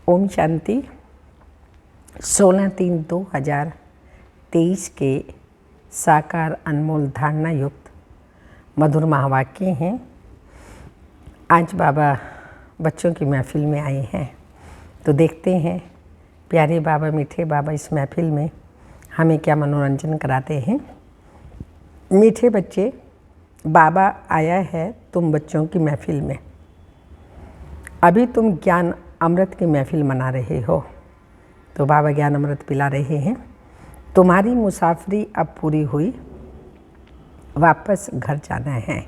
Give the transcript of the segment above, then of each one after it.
ओम शांति। 16/3/2023 के साकार अनमोल धारणा युक्त मधुर महावाक्य हैं। आज बाबा बच्चों की महफिल में आए हैं, तो देखते हैं प्यारे बाबा, मीठे बाबा इस महफिल में हमें क्या मनोरंजन कराते हैं। मीठे बच्चे, बाबा आया है तुम बच्चों की महफिल में। अभी तुम ज्ञान अमृत की महफिल मना रहे हो, तो बाबा ज्ञान अमृत पिला रहे हैं। तुम्हारी मुसाफरी अब पूरी हुई, वापस घर जाना है।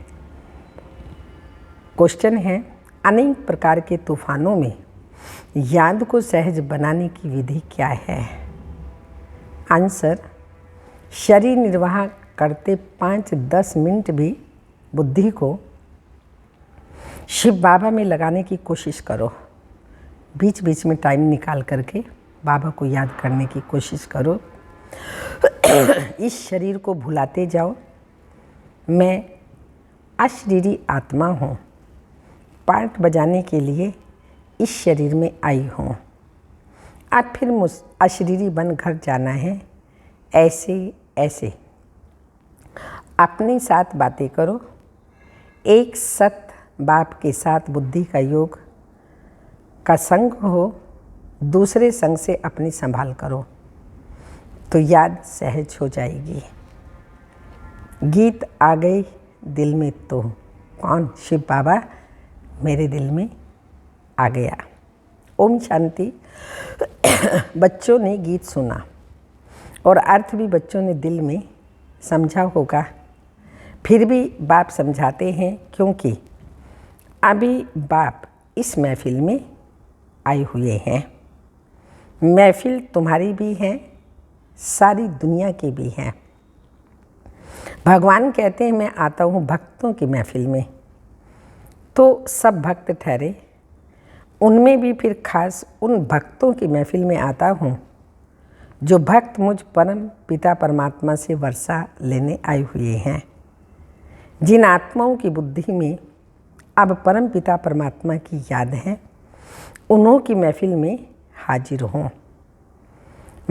क्वेश्चन है, अनेक प्रकार के तूफानों में याद को सहज बनाने की विधि क्या है? आंसर, शरीर निर्वाह करते 5-10 मिनट भी बुद्धि को शिव बाबा में लगाने की कोशिश करो। बीच बीच में टाइम निकाल करके बाबा को याद करने की कोशिश करो। इस शरीर को भुलाते जाओ, मैं अशरीरी आत्मा हूँ, पार्ट बजाने के लिए इस शरीर में आई हूँ। अब फिर अशरीरी बन घर जाना है। ऐसे ऐसे अपने साथ बातें करो। एक सत बाप के साथ बुद्धि का योग का संग हो, दूसरे संग से अपनी संभाल करो, तो याद सहज हो जाएगी। गीत आ गई दिल में तो कौन? शिव बाबा मेरे दिल में आ गया। ओम शांति। बच्चों ने गीत सुना और अर्थ भी बच्चों ने दिल में समझा होगा। फिर भी बाप समझाते हैं, क्योंकि अभी बाप इस महफिल में आए हुए हैं। महफिल तुम्हारी भी है, सारी दुनिया की भी है। भगवान कहते हैं मैं आता हूँ भक्तों की महफिल में, तो सब भक्त ठहरे। उनमें भी फिर खास उन भक्तों की महफिल में आता हूँ जो भक्त मुझ परम पिता परमात्मा से वर्षा लेने आए हुए हैं। जिन आत्माओं की बुद्धि में अब परम पिता परमात्मा की याद है, उन्हों की महफिल में हाजिर हों।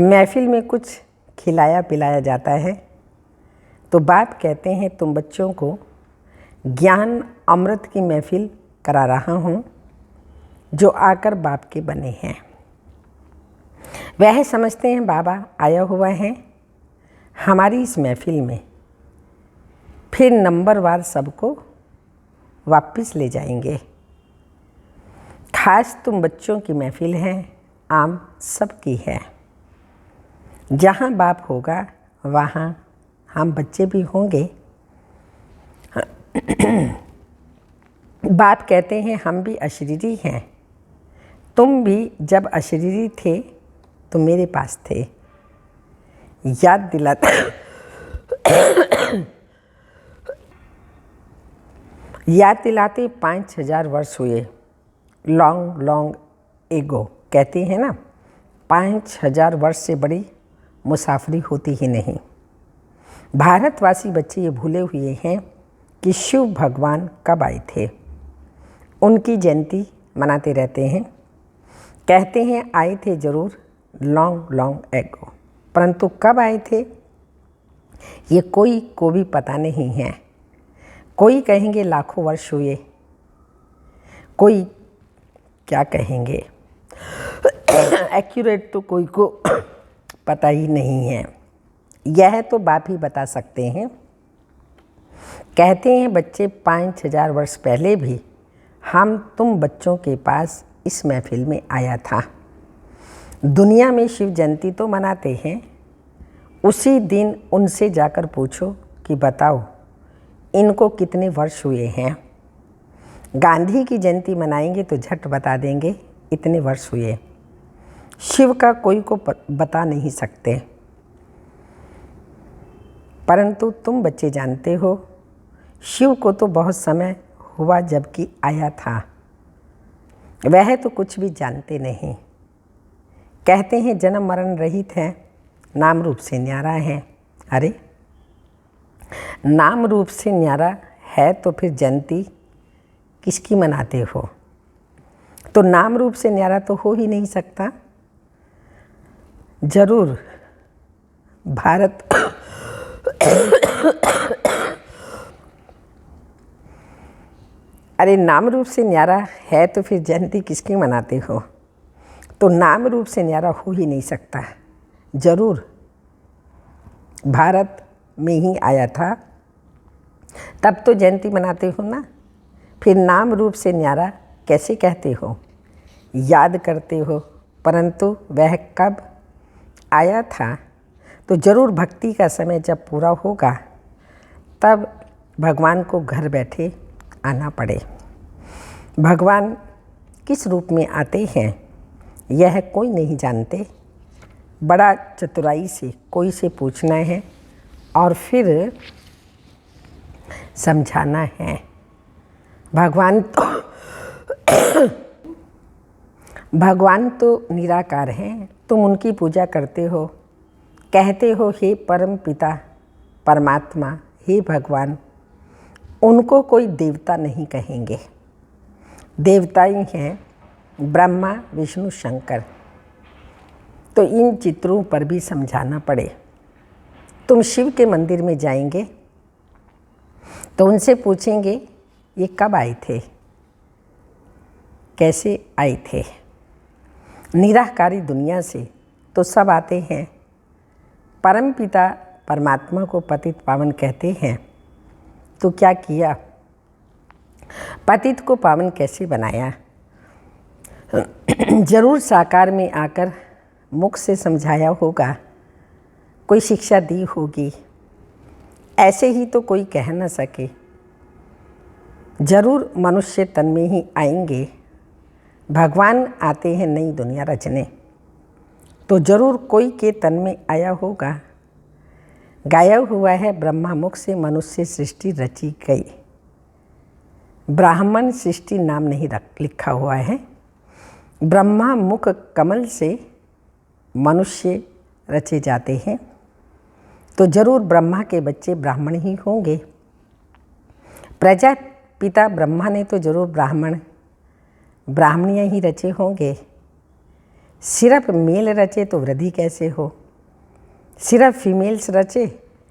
महफिल में कुछ खिलाया पिलाया जाता है, तो बाप कहते हैं तुम बच्चों को ज्ञान अमृत की महफिल करा रहा हूँ, जो आकर बाप के बने हैं। वह समझते हैं बाबा आया हुआ है हमारी इस महफिल में, फिर नंबरवार सबको वापस ले जाएंगे। खास तुम बच्चों की महफिल है, आम सबकी है। जहाँ बाप होगा वहाँ हम बच्चे भी होंगे। बाप कहते हैं हम भी अशरीरी हैं। तुम भी जब अशरीरी थे तो मेरे पास थे। याद दिलाते याद दिलाते 5000 वर्ष हुए। लॉन्ग लॉन्ग एगो कहते हैं ना, 5000 वर्ष से बड़ी मुसाफरी होती ही नहीं। भारतवासी बच्चे ये भूले हुए हैं कि शिव भगवान कब आए थे। उनकी जयंती मनाते रहते हैं, कहते हैं आए थे ज़रूर लॉन्ग लॉन्ग एगो, परंतु कब आए थे ये कोई को भी पता नहीं है। कोई कहेंगे लाखों वर्ष हुए, कोई क्या कहेंगे। एक्यूरेट तो कोई को पता ही नहीं है। यह तो बाप ही बता सकते हैं। कहते हैं बच्चे 5000 वर्ष पहले भी हम तुम बच्चों के पास इस महफिल में आया था। दुनिया में शिव जयंती तो मनाते हैं, उसी दिन उनसे जाकर पूछो कि बताओ इनको कितने वर्ष हुए हैं। गांधी की जयंती मनाएंगे तो झट बता देंगे इतने वर्ष हुए। शिव का कोई को बता नहीं सकते, परंतु तुम बच्चे जानते हो शिव को तो बहुत समय हुआ जबकि आया था। वह तो कुछ भी जानते नहीं। कहते हैं जन्म मरण रहित है, नाम रूप से न्यारा है। अरे नाम रूप से न्यारा है तो फिर जयंती किसकी मनाते हो? तो नाम रूप से न्यारा तो हो ही नहीं सकता। जरूर भारत अरे नाम रूप से न्यारा है तो फिर जयंती किसकी मनाते हो? तो नाम रूप से न्यारा हो ही नहीं सकता। जरूर भारत में ही आया था, तब तो जयंती मनाते हो ना। फिर नाम रूप से न्यारा कैसे कहते हो, याद करते हो, परंतु वह कब आया था? तो जरूर भक्ति का समय जब पूरा होगा तब भगवान को घर बैठे आना पड़े। भगवान किस रूप में आते हैं यह कोई नहीं जानते। बड़ा चतुराई से कोई से पूछना है और फिर समझाना है। भगवान तो निराकार हैं, तुम उनकी पूजा करते हो, कहते हो हे परम पिता परमात्मा, हे भगवान। उनको कोई देवता नहीं कहेंगे, देवता ही हैं ब्रह्मा विष्णु शंकर। तो इन चित्रों पर भी समझाना पड़े। तुम शिव के मंदिर में जाएंगे तो उनसे पूछेंगे ये कब आए थे, कैसे आए थे? निराकारी दुनिया से तो सब आते हैं। परम पिता परमात्मा को पतित पावन कहते हैं, तो क्या किया? पतित को पावन कैसे बनाया? जरूर साकार में आकर मुख से समझाया होगा, कोई शिक्षा दी होगी। ऐसे ही तो कोई कह न सके। जरूर मनुष्य तन में ही आएंगे। भगवान आते हैं नई दुनिया रचने, तो जरूर कोई के तन में आया होगा। गाया हुआ है ब्रह्मा मुख से मनुष्य सृष्टि रची गई। ब्राह्मण सृष्टि नाम नहीं लिखा हुआ है। ब्रह्मा मुख कमल से मनुष्य रचे जाते हैं, तो जरूर ब्रह्मा के बच्चे ब्राह्मण ही होंगे। प्रजापिता ब्रह्मा ने तो जरूर ब्राह्मणियाँ ही रचे होंगे। सिर्फ मेल रचे तो वृद्धि कैसे हो? सिर्फ फीमेल्स रचे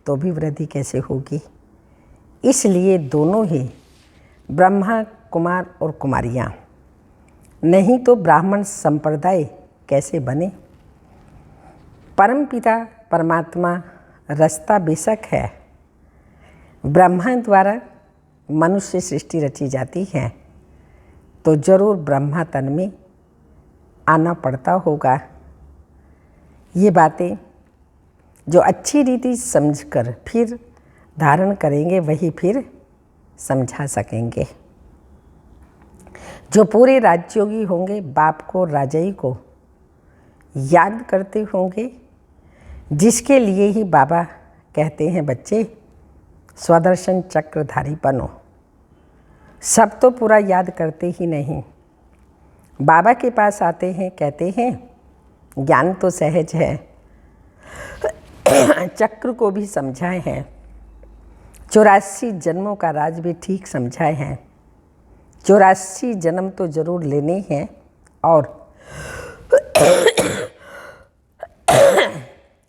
तो भी वृद्धि कैसे होगी? इसलिए दोनों ही ब्रह्मा कुमार और कुमारियाँ, नहीं तो ब्राह्मण संप्रदाय कैसे बने? परमपिता परमात्मा रास्ता बेशक है। ब्रह्मा द्वारा मनुष्य सृष्टि रची जाती है, तो जरूर ब्रह्मा तन में आना पड़ता होगा। ये बातें जो अच्छी रीति समझकर फिर धारण करेंगे वही फिर समझा सकेंगे। जो पूरे राजयोगी होंगे बाप को राजाई को याद करते होंगे, जिसके लिए ही बाबा कहते हैं बच्चे स्वदर्शन चक्रधारी बनो। सब तो पूरा याद करते ही नहीं। बाबा के पास आते हैं, कहते हैं ज्ञान तो सहज है, चक्र को भी समझाए हैं, 84 जन्मों का राज भी ठीक समझाए हैं। 84 जन्म तो जरूर लेने हैं और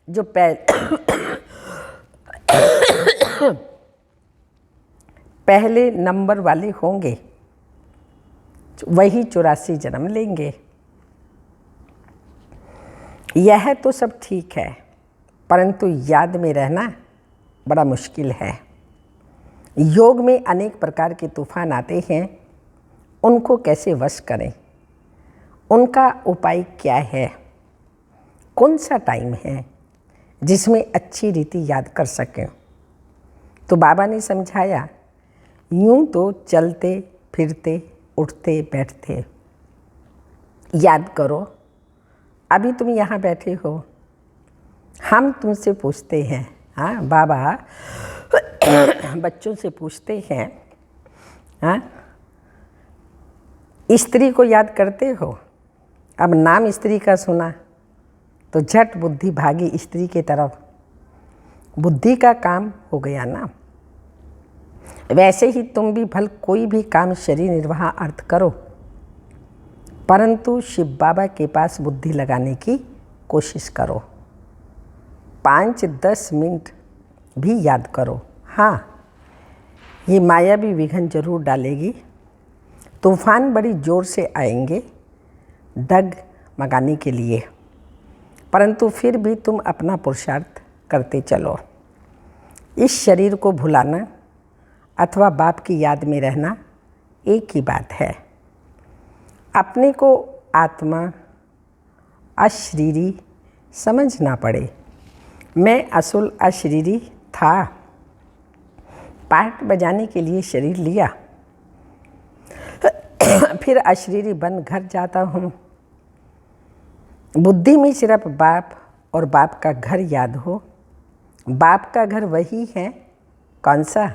जो पहले नंबर वाले होंगे वही 84 जन्म लेंगे। यह तो सब ठीक है, परंतु याद में रहना बड़ा मुश्किल है। योग में अनेक प्रकार के तूफान आते हैं, उनको कैसे वश करें? उनका उपाय क्या है? कौन सा टाइम है जिसमें अच्छी रीति याद कर सकें? तो बाबा ने समझाया, यूं तो चलते फिरते उठते बैठते याद करो। अभी तुम यहाँ बैठे हो, हम तुमसे पूछते हैं, हाँ बाबा बच्चों से पूछते हैं, हाँ स्त्री को याद करते हो? अब नाम स्त्री का सुना तो झट बुद्धि भागी स्त्री के तरफ। बुद्धि का काम हो गया ना। वैसे ही तुम भी भल कोई भी काम शरीर निर्वाह अर्थ करो, परंतु शिव बाबा के पास बुद्धि लगाने की कोशिश करो। 5-10 मिनट भी याद करो। हाँ, ये माया भी विघ्न जरूर डालेगी। तूफान बड़ी ज़ोर से आएंगे डग मगाने के लिए, परंतु फिर भी तुम अपना पुरुषार्थ करते चलो। इस शरीर को भुलाना अथवा बाप की याद में रहना एक ही बात है। अपने को आत्मा अशरीरी समझना पड़े। मैं असल अशरीरी था, पार्ट बजाने के लिए शरीर लिया, फिर अशरीरी बन घर जाता हूँ। बुद्धि में सिर्फ बाप और बाप का घर याद हो। बाप का घर वही है, कौन सा,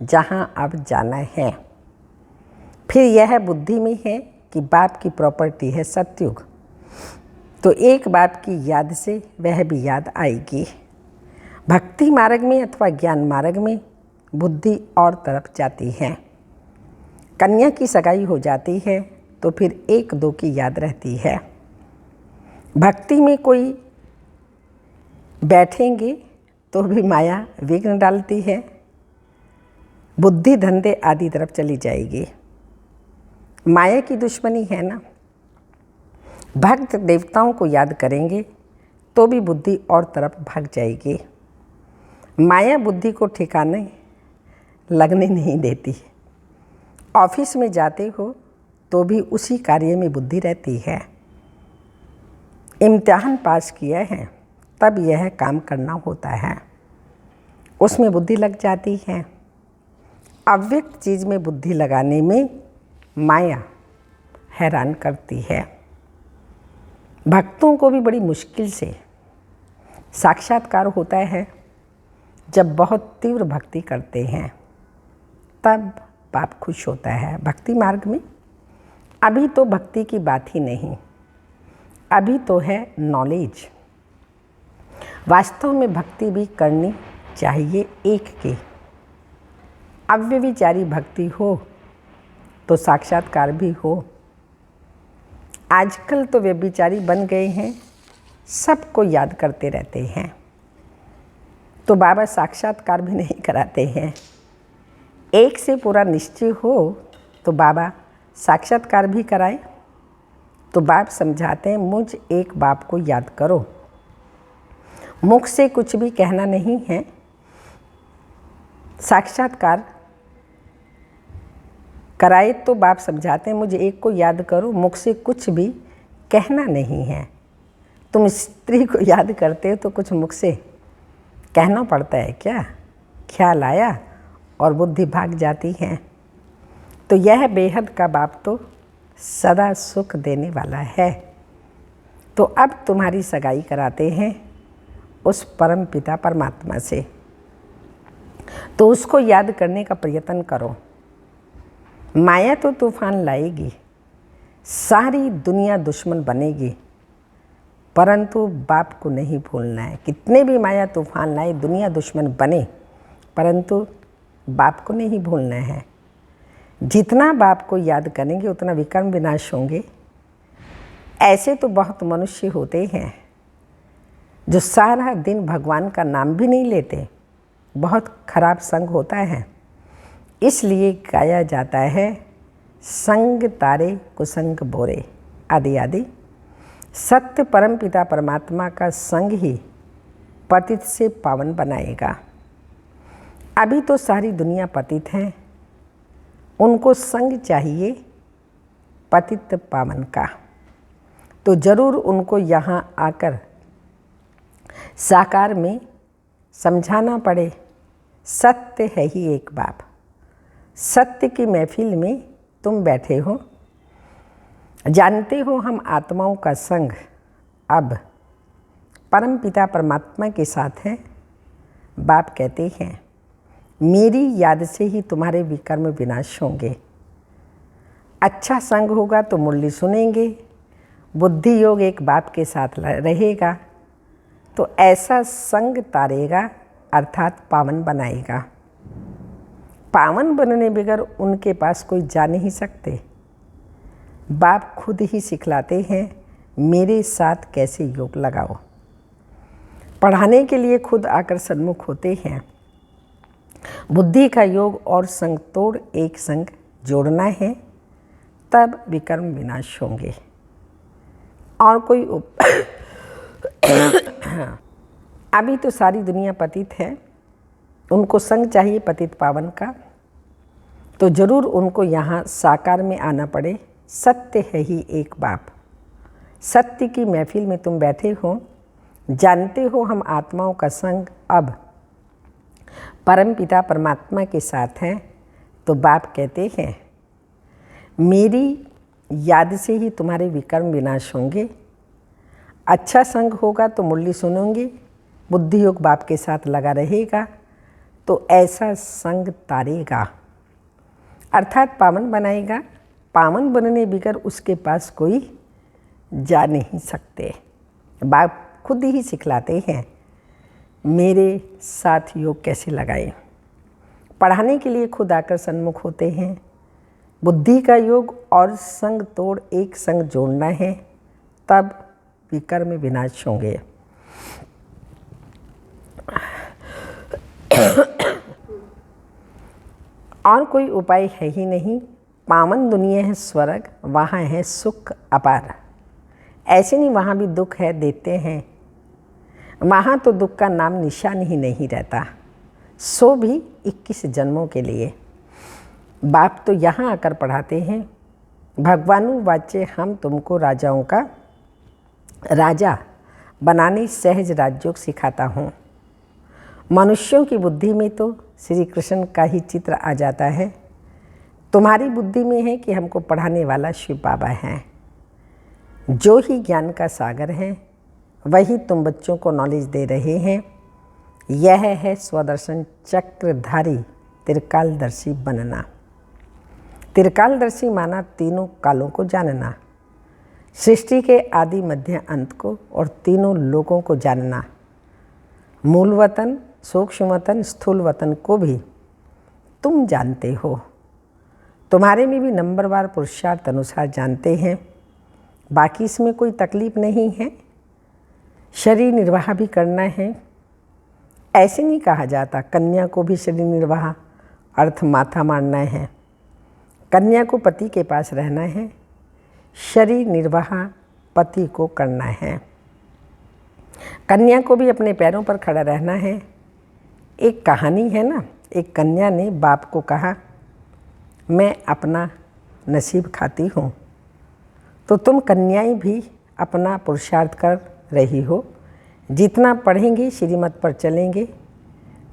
जहाँ अब जाना है। फिर यह बुद्धि में है कि बाप की प्रॉपर्टी है सतयुग, तो एक बाप की याद से वह भी याद आएगी। भक्ति मार्ग में अथवा ज्ञान मार्ग में बुद्धि और तरफ जाती है। कन्या की सगाई हो जाती है तो फिर 1-2 की याद रहती है। भक्ति में कोई बैठेंगे तो भी माया विघ्न डालती है। बुद्धि धंधे आदि तरफ चली जाएगी। माया की दुश्मनी है ना। भक्त देवताओं को याद करेंगे तो भी बुद्धि और तरफ भाग जाएगी। माया बुद्धि को ठिकाने लगने नहीं देती। ऑफिस में जाते हो तो भी उसी कार्य में बुद्धि रहती है। इम्तिहान पास किया है तब यह काम करना होता है, उसमें बुद्धि लग जाती है। अव्यक्त चीज़ में बुद्धि लगाने में माया हैरान करती है। भक्तों को भी बड़ी मुश्किल से साक्षात्कार होता है। जब बहुत तीव्र भक्ति करते हैं तब बाप खुश होता है। भक्ति मार्ग में अभी तो भक्ति की बात ही नहीं, अभी तो है नॉलेज। वास्तव में भक्ति भी करनी चाहिए एक की। अव्यभिचारी भक्ति हो तो साक्षात्कार भी हो। आजकल तो व्यभिचारी बन गए हैं, सबको याद करते रहते हैं, तो बाबा साक्षात्कार भी नहीं कराते हैं। एक से पूरा निश्चय हो तो बाबा साक्षात्कार भी कराए। तो बाप समझाते हैं, मुझ एक बाप को याद करो। मुख से कुछ भी कहना नहीं है। साक्षात्कार कराए तो बाप समझाते हैं, मुझे एक को याद करो, मुख से कुछ भी कहना नहीं है। तुम स्त्री को याद करते हो तो कुछ मुख से कहना पड़ता है क्या? ख्याल आया और बुद्धि भाग जाती है। तो यह बेहद का बाप तो सदा सुख देने वाला है। तो अब तुम्हारी सगाई कराते हैं उस परम पिता परमात्मा से, तो उसको याद करने का प्रयत्न करो। माया तो तूफान लाएगी, सारी दुनिया दुश्मन बनेगी, परंतु बाप को नहीं भूलना है। कितने भी माया तूफान लाए, दुनिया दुश्मन बने, परंतु बाप को नहीं भूलना है। जितना बाप को याद करेंगे उतना विकर्म विनाश होंगे। ऐसे तो बहुत मनुष्य होते हैं जो सारा दिन भगवान का नाम भी नहीं लेते। बहुत खराब संग होता है। इसलिए गाया जाता है, संग तारे कुसंग बोरे आदि आदि। सत्य परम पिता परमात्मा का संग ही पतित से पावन बनाएगा। अभी तो सारी दुनिया पतित है, उनको संग चाहिए पतित पावन का। तो जरूर उनको यहाँ आकर साकार में समझाना पड़े, सत्य है ही एक बाप। सत्य की महफिल में तुम बैठे हो, जानते हो हम आत्माओं का संग अब परम पिता परमात्मा के साथ है। बाप कहते हैं, मेरी याद से ही तुम्हारे विकर्म विनाश होंगे। अच्छा संग होगा तो मुरली सुनेंगे, बुद्धि योग एक बाप के साथ रहेगा, तो ऐसा संग तारेगा अर्थात पावन बनाएगा। पावन बनने बगैर उनके पास कोई जा नहीं सकते। बाप खुद ही सिखलाते हैं मेरे साथ कैसे योग लगाओ। पढ़ाने के लिए खुद आकर सन्मुख होते हैं। बुद्धि का योग और संग तोड़ एक संग जोड़ना है, तब विकर्म विनाश होंगे। और कोई अभी तो सारी दुनिया पतित है, उनको संग चाहिए पतित पावन का, तो जरूर उनको यहाँ साकार में आना पड़े। सत्य है ही एक बाप। सत्य की महफिल में तुम बैठे हो, जानते हो हम आत्माओं का संग अब परम पिता परमात्मा के साथ हैं। तो बाप कहते हैं मेरी याद से ही तुम्हारे विकर्म विनाश होंगे। अच्छा संग होगा तो मुरली सुनोगे, बुद्धि योग बाप के साथ लगा रहेगा तो ऐसा संग तारेगा, अर्थात पावन बनाएगा। पावन बनने बिगर उसके पास कोई जा नहीं सकते। बाप खुद ही सिखलाते हैं मेरे साथ योग कैसे लगाएं। पढ़ाने के लिए खुद आकर सन्मुख होते हैं। बुद्धि का योग और संग तोड़ एक संग जोड़ना है, तब विकर्म विनाश होंगे। और कोई उपाय है ही नहीं। पावन दुनिया है स्वर्ग, वहाँ है सुख अपार। ऐसे नहीं वहाँ भी दुख है, देते हैं। वहाँ तो दुख का नाम निशान ही नहीं रहता, सो भी 21 जन्मों के लिए। बाप तो यहाँ आकर पढ़ाते हैं भगवानु वाच्य हम तुमको राजाओं का राजा बनाने सहज राजयोग सिखाता हूँ। मनुष्यों की बुद्धि में तो श्री कृष्ण का ही चित्र आ जाता है। तुम्हारी बुद्धि में है कि हमको पढ़ाने वाला शिव बाबा है, जो ही ज्ञान का सागर है, वही तुम बच्चों को नॉलेज दे रहे हैं। यह है स्वदर्शन चक्रधारी त्रिकालदर्शी बनना। त्रिकालदर्शी माना तीनों कालों को जानना, सृष्टि के आदि मध्य अंत को और तीनों लोकों को जानना। मूल वतन, सूक्ष्म वतन, स्थूल वतन को भी तुम जानते हो। तुम्हारे में भी नंबरवार पुरुषार्थ अनुसार जानते हैं। बाकी इसमें कोई तकलीफ नहीं है। शरीर निर्वाह भी करना है। ऐसे नहीं कहा जाता कन्या को भी शरीर निर्वाह अर्थ माथा मारना है। कन्या को पति के पास रहना है, शरीर निर्वाह पति को करना है। कन्या को भी अपने पैरों पर खड़ा रहना है। एक कहानी है ना, एक कन्या ने बाप को कहा मैं अपना नसीब खाती हूँ। तो तुम कन्याएं भी अपना पुरुषार्थ कर रही हो। जितना पढ़ेंगे, श्रीमत पर चलेंगे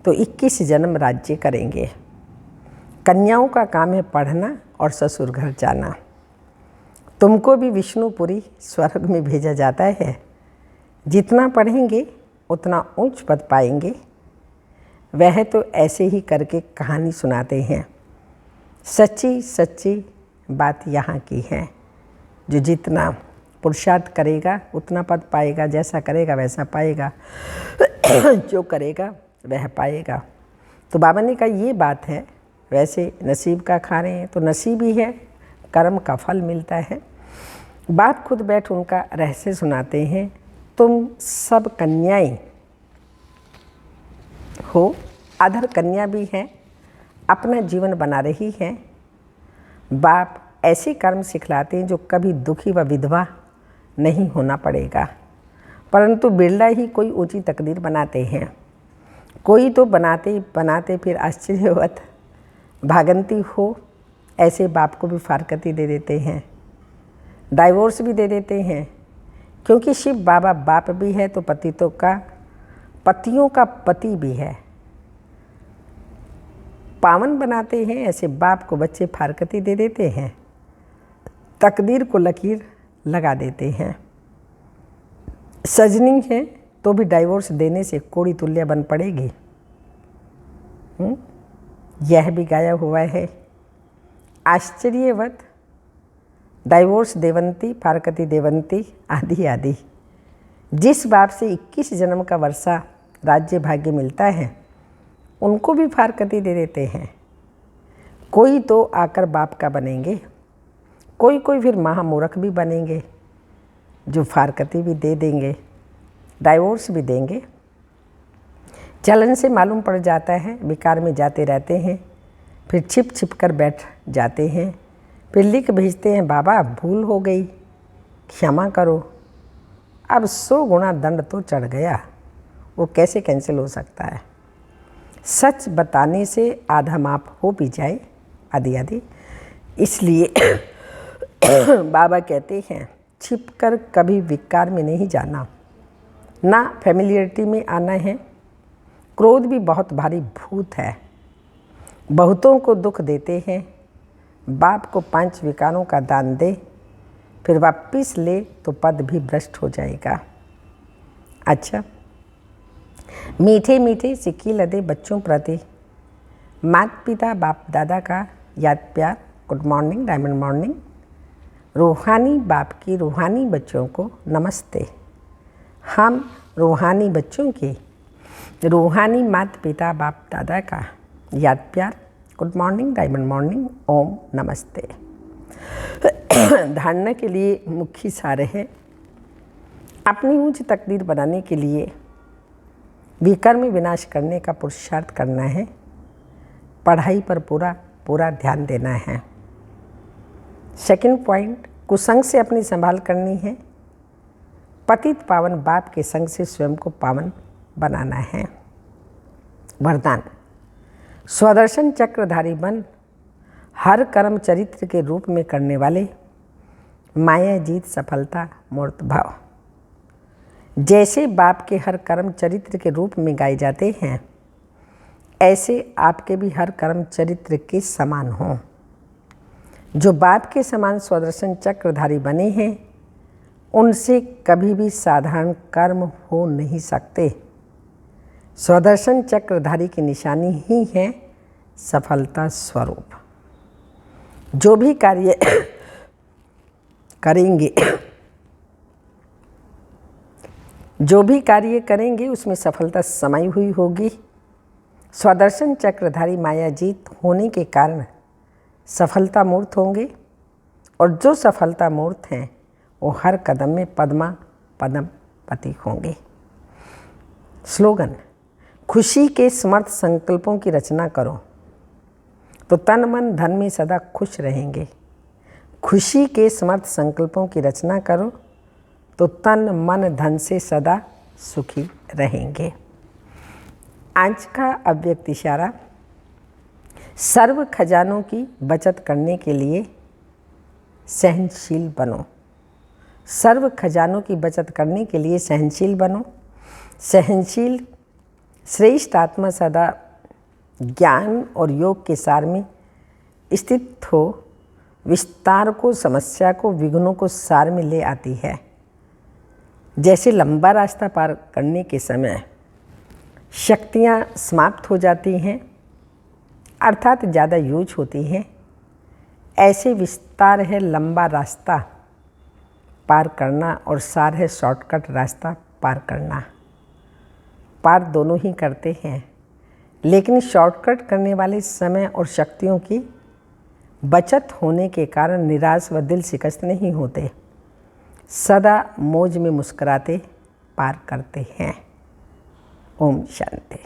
तो 21 जन्म राज्य करेंगे। कन्याओं का काम है पढ़ना और ससुर घर जाना। तुमको भी विष्णुपुरी स्वर्ग में भेजा जाता है। जितना पढ़ेंगे उतना ऊंच पद पाएंगे। वह तो ऐसे ही करके कहानी सुनाते हैं। सच्ची सच्ची बात यहाँ की है, जो जितना पुरुषार्थ करेगा उतना पद पाएगा, जैसा करेगा वैसा पाएगा, जो करेगा वह पाएगा। तो बाबा ने कहा ये बात है। वैसे नसीब का खा रहे हैं तो नसीब ही है, कर्म का फल मिलता है। बाप खुद बैठ उनका रहस्य सुनाते हैं। तुम सब कन्याएं हो, अधर कन्या भी है, अपना जीवन बना रही है। बाप ऐसे कर्म सिखलाते हैं जो कभी दुखी व विधवा नहीं होना पड़ेगा, परंतु बिरला ही कोई ऊंची तकदीर बनाते हैं। कोई तो बनाते बनाते फिर आश्चर्यवत भागंती हो, ऐसे बाप को भी फारकती दे देते हैं, डाइवोर्स भी दे देते हैं। क्योंकि शिव बाबा बाप भी है तो पतियों का पति भी है। पावन बनाते हैं, ऐसे बाप को बच्चे फारकती दे देते हैं, तकदीर को लकीर लगा देते हैं। सजनी है तो भी डाइवोर्स देने से कोड़ी तुल्य बन पड़ेगी। यह भी गाया हुआ है। आश्चर्यवत डाइवोर्स देवंती फारकती देवंती आदि आदि। जिस बाप से 21 जन्म का वर्षा राज्य भाग्य मिलता है, उनको भी फारकती दे देते हैं। कोई तो आकर बाप का बनेंगे, कोई कोई फिर महामूर्ख भी बनेंगे, जो फारकती भी दे देंगे, डाइवोर्स भी देंगे। चलन से मालूम पड़ जाता है, विकार में जाते रहते हैं, फिर छिप छिप कर बैठ जाते हैं, फिर लिख भेजते हैं, बाबा भूल हो गई, क्षमा करो। अब 100 गुना दंड तो चढ़ गया, वो कैसे कैंसिल हो सकता है। सच बताने से आधा माफ हो भी जाए, आदि आदि। इसलिए बाबा कहते हैं, छिपकर कभी विकार में नहीं जाना, ना फैमिलियरिटी में आना है। क्रोध भी बहुत भारी भूत है, बहुतों को दुख देते हैं। बाप को 5 विकारों का दान दे, फिर वापिस ले तो पद भी भ्रष्ट हो जाएगा। अच्छा, मीठे मीठे सिक्की लदे बच्चों प्रति माता पिता बाप दादा का याद प्यार, गुड मॉर्निंग, डायमंड मॉर्निंग। रूहानी बाप की रूहानी बच्चों को नमस्ते। हम रूहानी बच्चों की रूहानी माता पिता बाप दादा का याद प्यार, गुड मॉर्निंग, डायमंड मॉर्निंग, ओम नमस्ते। धारणा के लिए मुख्य सार है, अपनी ऊंच तकदीर बनाने के लिए विकर्म विनाश करने का पुरुषार्थ करना है। पढ़ाई पर पूरा ध्यान देना है। सेकंड पॉइंट, कुसंग से अपनी संभाल करनी है। पतित पावन बाप के संग से स्वयं को पावन बनाना है। वरदान, स्वदर्शन चक्रधारी बन, हर कर्म चरित्र के रूप में करने वाले, माया जीत सफलता मूर्त भाव। जैसे बाप के हर कर्म चरित्र के रूप में गाए जाते हैं, ऐसे आपके भी हर कर्म चरित्र के समान हों। जो बाप के समान स्वदर्शन चक्रधारी बने हैं, उनसे कभी भी साधारण कर्म हो नहीं सकते। स्वदर्शन चक्रधारी की निशानी ही है सफलता स्वरूप। जो भी कार्य करेंगे उसमें सफलता समाई हुई होगी। स्वदर्शन चक्रधारी मायाजीत होने के कारण सफलता मूर्त होंगे, और जो सफलता मूर्त हैं वो हर कदम में पदम पति होंगे। स्लोगन, खुशी के समर्थ संकल्पों की रचना करो तो तन मन धन में सदा खुश रहेंगे। खुशी के समर्थ संकल्पों की रचना करो तो तन मन धन से सदा सुखी रहेंगे। आज का अव्यक्त इशारा, सर्व खजानों की बचत करने के लिए सहनशील बनो। सर्व खजानों की बचत करने के लिए सहनशील बनो। सहनशील श्रेष्ठ आत्मा सदा ज्ञान और योग के सार में स्थित हो विस्तार को, समस्या को, विघ्नों को सार में ले आती है। जैसे लंबा रास्ता पार करने के समय शक्तियाँ समाप्त हो जाती हैं, अर्थात ज़्यादा यूज होती हैं, ऐसे विस्तार है लंबा रास्ता पार करना और सार है शॉर्टकट रास्ता पार करना। पार दोनों ही करते हैं, लेकिन शॉर्टकट करने वाले समय और शक्तियों की बचत होने के कारण निराश व दिल शिकस्त नहीं होते, सदा मौज में मुस्कुराते पार करते हैं। ओम शांति।